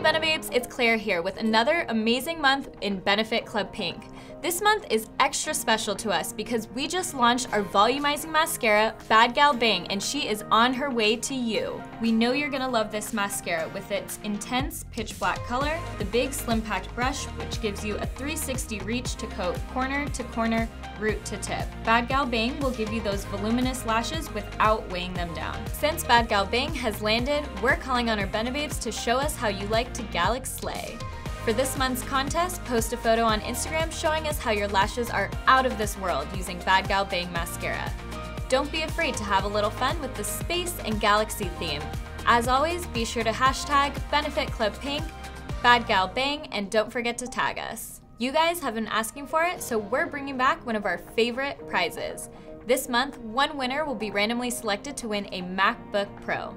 Benebabes, it's Claire here with another amazing month in Benefit Club Pink. This month is extra special to us because we just launched our volumizing mascara, Bad Gal Bang, and she is on her way to you. We know you're gonna love this mascara with its intense pitch black color, the big slim packed brush which gives you a 360 reach to coat corner to corner, root to tip. Bad Gal Bang will give you those voluminous lashes without weighing them down. Since Bad Gal Bang has landed, we're calling on our Benebabes to show us how you like to galaxSLAY. For this month's contest, post a photo on Instagram showing us how your lashes are out of this world using Bad Gal Bang mascara. Don't be afraid to have a little fun with the space and galaxy theme. As always, be sure to hashtag Benefit Club Pink, Bad Gal Bang, and don't forget to tag us. You guys have been asking for it, so we're bringing back one of our favorite prizes. This month, one winner will be randomly selected to win a MacBook Pro.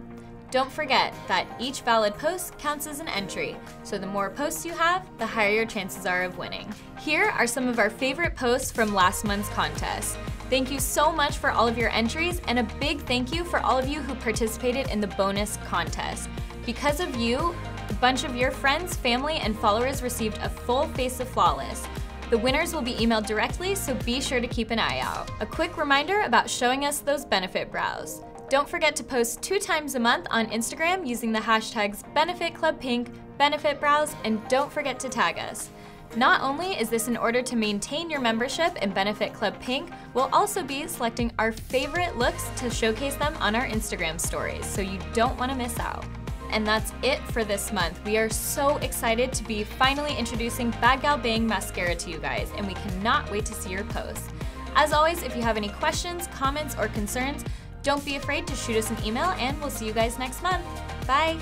Don't forget that each valid post counts as an entry, so the more posts you have, the higher your chances are of winning. Here are some of our favorite posts from last month's contest. Thank you so much for all of your entries, and a big thank you for all of you who participated in the bonus contest. Because of you, a bunch of your friends, family, and followers received a full face of Flawless. The winners will be emailed directly, so be sure to keep an eye out. A quick reminder about showing us those benefit brows. Don't forget to post 2 times a month on Instagram using the hashtags Benefit Club Pink, Benefit Brows, and don't forget to tag us. Not only is this in order to maintain your membership in Benefit Club Pink, we'll also be selecting our favorite looks to showcase them on our Instagram stories, so you don't want to miss out. And that's it for this month. We are so excited to be finally introducing Bad Gal Bang mascara to you guys, and we cannot wait to see your posts. As always, if you have any questions, comments, or concerns, don't be afraid to shoot us an email, and we'll see you guys next month. Bye!